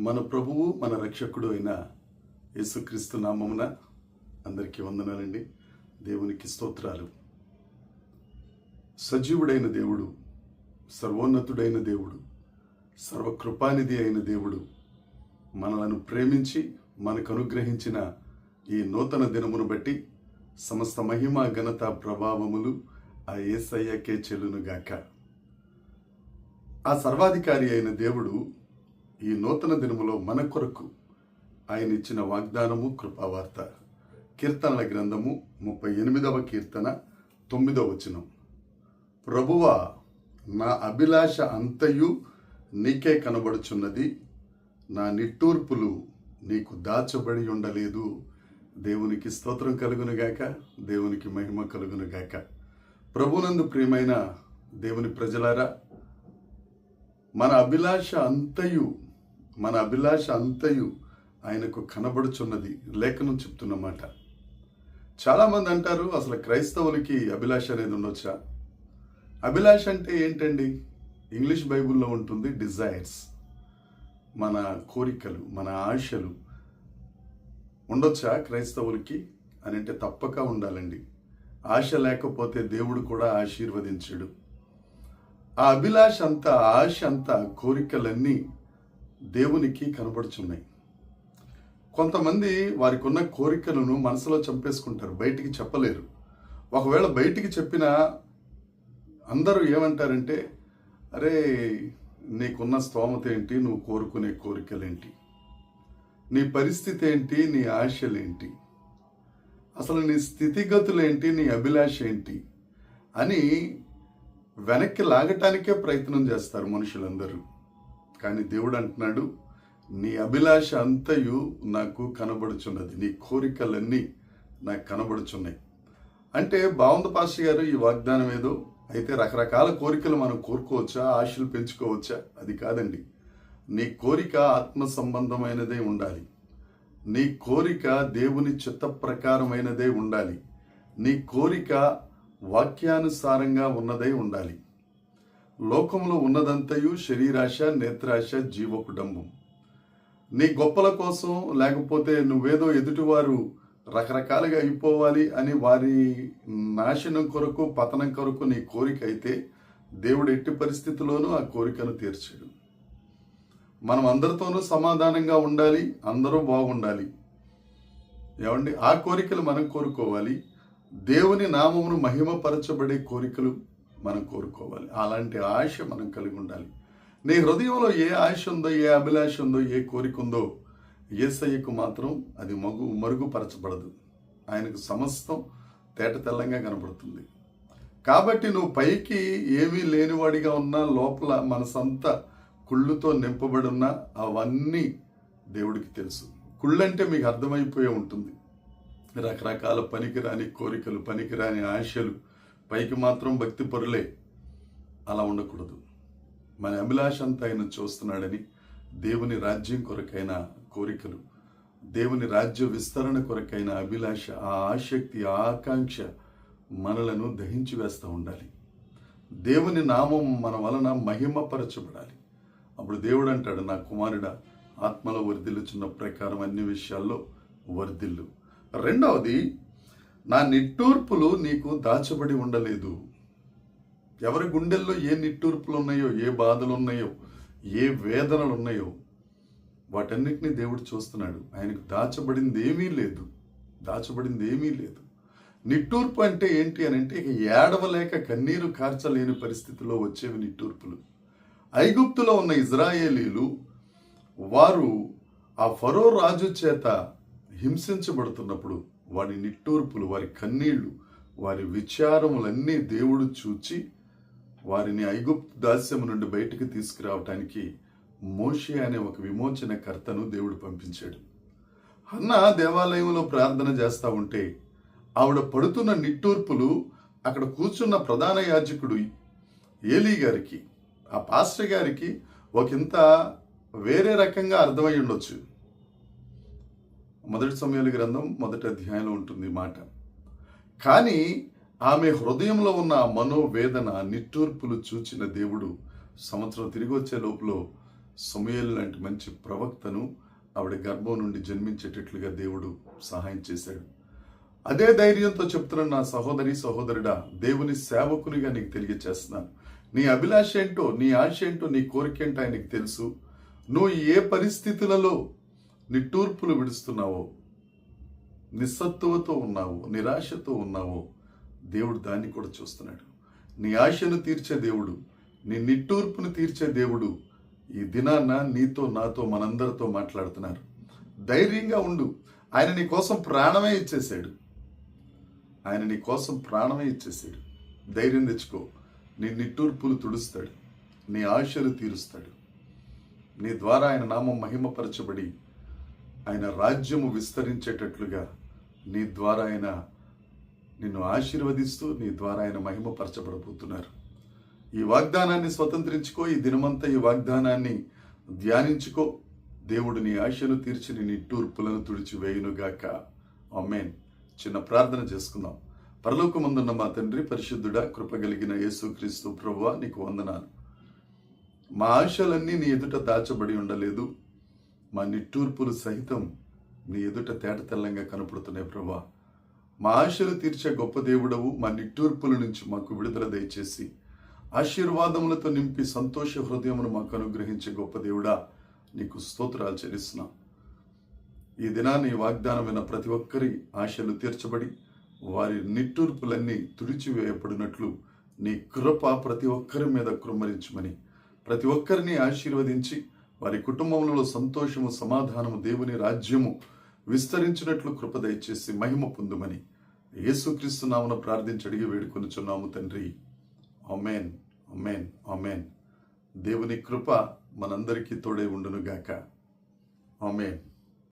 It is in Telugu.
మన ప్రభువు మన రక్షకుడు అయిన యేసుక్రీస్తు నామమున అందరికీ వందనాలండి. దేవునికి స్తోత్రాలు. సజీవుడైన దేవుడు, సర్వోన్నతుడైన దేవుడు, సర్వకృపానిధి అయిన దేవుడు మనలను ప్రేమించి మనకు అనుగ్రహించిన ఈ నూతన దినమును బట్టి సమస్త మహిమ ఘనత ప్రభావములు ఆ యేసయ్యకే చెల్లునుగాక. ఆ సర్వాధికారి అయిన దేవుడు ఈ నూతన దినములో మన కొరకు ఆయన ఇచ్చిన వాగ్దానము కృపావార్త. కీర్తనల గ్రంథము 38వ కీర్తన 9వ వచనం. ప్రభువా, నా అభిలాష అంతయు నీకే కనబడుచున్నది, నా నిట్టూర్పులు నీకు దాచబడి ఉండలేదు. దేవునికి స్తోత్రం కలుగునుగాక, దేవునికి మహిమ కలుగునుగాక. ప్రభునందు ప్రియమైన దేవుని ప్రజలారా, మన అభిలాష అంతయు ఆయనకు కనబడుచున్నది లేఖనం చెప్తున్నమాట. చాలామంది అంటారు, అసలు క్రైస్తవులకి అభిలాష అనేది ఉండొచ్చా? అభిలాష అంటే ఏంటండి? ఇంగ్లీష్ బైబిల్లో ఉంటుంది డిజైర్స్. మన కోరికలు, మన ఆశలు ఉండొచ్చా క్రైస్తవులకి అని అంటే తప్పక ఉండాలండి. ఆశ లేకపోతే దేవుడు కూడా ఆశీర్వదించడు. ఆ అభిలాష అంతా, ఆశ అంతా, కోరికలన్నీ దేవునికి కనబడుచున్నాయి. కొంతమంది వారికి ఉన్న కోరికలను మనసులో చంపేసుకుంటారు, బయటికి చెప్పలేరు. ఒకవేళ బయటికి చెప్పినా అందరూ ఏమంటారంటే, అరే నీకున్న స్తోమత ఏంటి, నువ్వు కోరుకునే కోరికలేంటి, నీ పరిస్థితి ఏంటి, నీ ఆశలేంటి, అసలు నీ స్థితిగతులేంటి, నీ అభిలాష ఏంటి అని వెనక్కి లాగటానికే ప్రయత్నం చేస్తారు మనుషులందరూ. కానీ దేవుడు అంటున్నాడు, నీ అభిలాష అంతయు నాకు కనబడుచున్నది, నీ కోరికలన్నీ నాకు కనబడుచున్నాయి. అంటే బాగుంది పాస్టర్ గారు ఈ వాగ్దానం ఏదో, అయితే రకరకాల కోరికలు మనం కోరుకోవచ్చా, ఆశలు పెంచుకోవచ్చా? అది కాదండి. నీ కోరిక ఆత్మ సంబంధమైనదే ఉండాలి. నీ కోరిక దేవుని చిత్త ప్రకారమైనదే ఉండాలి. నీ కోరిక వాక్యానుసారంగా ఉన్నదై ఉండాలి. లోకంలో ఉన్నదంతయు శరీరాశ, నేత్రాశ, జీవకుడంబం. నీ గొప్పల కోసం, లేకపోతే నువ్వేదో ఎదుటివారు రకరకాలుగా అయిపోవాలి అని వారి నాశనం కొరకు, పతనం కొరకు నీ కోరిక అయితే దేవుడు ఎట్టి పరిస్థితుల్లోనూ ఆ కోరికను తీర్చాడు. మనం అందరితోనూ సమాధానంగా ఉండాలి, అందరూ బాగుండాలి. ఏమండి? ఆ కోరికలు మనం కోరుకోవాలి. దేవుని నామమును మహిమపరచబడే కోరికలు మనం కోరుకోవాలి. అలాంటి ఆశ మనం కలిగి ఉండాలి. నీ హృదయంలో ఏ ఆశ ఉందో, ఏ అభిలాష ఉందో, ఏ కోరిక ఉందో యేసయ్యకు మాత్రం అది మరుగుపరచబడదు. ఆయనకు సమస్తం తేట తెల్లంగా కనబడుతుంది. కాబట్టి నువ్వు పైకి ఏమీ లేనివాడిగా ఉన్నా, లోపల మనసంతా కుళ్ళుతో నింపబడి ఉన్నా, అవన్నీ దేవుడికి తెలుసు. కుళ్ళంటే మీకు అర్థమైపోయే ఉంటుంది. రకరకాల పనికిరాని కోరికలు, పనికిరాని ఆశలు, పైకి మాత్రం భక్తి పరులే. అలా ఉండకూడదు. మన అభిలాష అంతా ఆయన చూస్తున్నాడని, దేవుని రాజ్యం కొరకైన కోరికలు, దేవుని రాజ్య విస్తరణ కొరకైన అభిలాష, ఆ ఆసక్తి, ఆ ఆకాంక్ష మనలను దహించి వేస్తూ ఉండాలి. దేవుని నామం మన వలన మహిమపరచబడాలి. అప్పుడు దేవుడు అంటాడు, నా కుమారుడా, ఆత్మలో వర్ధిల్లుచున్న ప్రకారం అన్ని విషయాల్లో వర్ధిల్లు. రెండవది, నా నిట్టూర్పులు నీకు దాచబడి ఉండలేదు. ఎవరి గుండెల్లో ఏ నిట్టూర్పులు ఉన్నాయో, ఏ బాధలు ఉన్నాయో, ఏ వేదనలు ఉన్నాయో వాటన్నిటినీ దేవుడు చూస్తున్నాడు. ఆయనకు దాచబడింది ఏమీ లేదు. నిట్టూర్పు అంటే ఏంటి అని అంటే, ఇక ఏడవలేక కన్నీరు కార్చలేని పరిస్థితిలో వచ్చేవి నిట్టూర్పులు. ఐగుప్తులో ఉన్న ఇజ్రాయేలీలు వారు ఆ ఫరో రాజు చేత హింసించబడుతున్నప్పుడు వారి నిట్టూర్పులు, వారి కన్నీళ్లు, వారి విచారములన్నీ దేవుడు చూచి వారిని ఐగుప్తు దాస్యము నుండి బయటకు తీసుకురావటానికి మోషే అనే ఒక విమోచనకర్తను దేవుడు పంపించాడు. హన్న దేవాలయంలో ప్రార్థన చేస్తూ ఉంటే ఆవిడ పడుతున్న నిట్టూర్పులు అక్కడ కూర్చున్న ప్రధాన యాజకుడు ఏలీ గారికి, ఆ పాస్టర్ గారికి ఒకంత వేరే రకంగా అర్థమై ఉండొచ్చు. 1 సమూయేలు గ్రంథం 1వ అధ్యాయంలో ఉంటుంది మాట. కానీ ఆమె హృదయంలో ఉన్న మనోవేదన, నిట్టూర్పులు చూచిన దేవుడు సంవత్సరం తిరిగి వచ్చే లోపల సమూయేలు లాంటి మంచి ప్రవక్తను ఆవిడ గర్భం నుండి జన్మించేటట్లుగా దేవుడు సహాయం చేశాడు. అదే ధైర్యంతో చెప్తున్న నా సహోదరి సహోదరుడా, దేవుని సేవకునిగా నీకు తెలియచేస్తున్నాను. నీ అభిలాష ఏంటో, నీ ఆశ ఏంటో, నీ కోరిక ఏంటో ఆయనకు తెలుసు. నువ్వు ఏ పరిస్థితులలో నిట్టూర్పులు విడుస్తున్నావో, నిస్సత్తువతో ఉన్నావో, నిరాశతో ఉన్నావో, దేవుడు దాన్ని కూడా చూస్తున్నాడు. నీ ఆశను తీర్చే దేవుడు, నీ నిట్టూర్పును తీర్చే దేవుడు ఈ దినాన్న నీతో నాతో మనందరితో మాట్లాడుతున్నారు. ధైర్యంగా ఉండు. ఆయన నీ కోసం ప్రాణమే ఇచ్చేశాడు. ఆయన నీ కోసం ప్రాణమే ఇచ్చేసాడు. ధైర్యం తెచ్చుకో. నీ నిట్టూర్పులు తుడుస్తాడు, నీ ఆశలు తీరుస్తాడు. నీ ద్వారా ఆయన నామం మహిమపరచబడి ఆయన రాజ్యము విస్తరించేటట్లుగా నీ ద్వారా ఆయన నిన్ను ఆశీర్వదిస్తూ నీ ద్వారా ఆయన మహిమపరచబడబోతున్నారు. ఈ వాగ్దానాన్ని స్వతంత్రించుకో. ఈ దినమంతా ఈ వాగ్దానాన్ని ధ్యానించుకో. దేవుడు నీ ఆశను తీర్చి నీ నిట్టూర్పులను తుడిచి వేయునుగాక. ఆమేన్. చిన్న ప్రార్థన చేసుకుందాం. పరలోకమందున్న మా తండ్రి, పరిశుద్ధుడా, కృపగలిగిన యేసుక్రీస్తు ప్రభువా, నీకు వందనాలు. మా ఆశలన్నీ నీ ఎదుట దాచబడి ఉండలేదు. మా నిట్టూర్పులు సహితం నీ ఎదుట తేటతెల్లంగా కనపడుతున్నాయి ప్రభువా. మా ఆశలు తీర్చే గొప్ప దేవుడవు. మా నిట్టూర్పుల నుంచి మాకు విడుదల దయచేసి ఆశీర్వాదములతో నింపి సంతోష హృదయమును మాకు అనుగ్రహించే గొప్ప దేవుడా, నీకు స్తోత్రాలు చెల్లిస్తున్నాం. ఈ దినాన్ని వాగ్దానమైన ప్రతి ఒక్కరి ఆశలు తీర్చబడి వారి నిట్టూర్పులన్నీ తుడిచివేయబడినట్లు నీ కృప ప్రతి ఒక్కరి మీద కృమ్మరించమని, ప్రతి ఒక్కరిని ఆశీర్వదించి వారి కుటుంబంలో సంతోషము, సమాధానము, దేవుని రాజ్యము విస్తరించినట్లు కృప దయచేసి మహిమ పొందుమని యేసుక్రీస్తు నామమున ప్రార్థించి అడిగి వేడుకొనుచున్నాము తండ్రి. ఆమేన్, ఆమేన్, ఆమేన్. దేవుని కృప మనందరికీ తోడై ఉండునుగాక. ఆమేన్.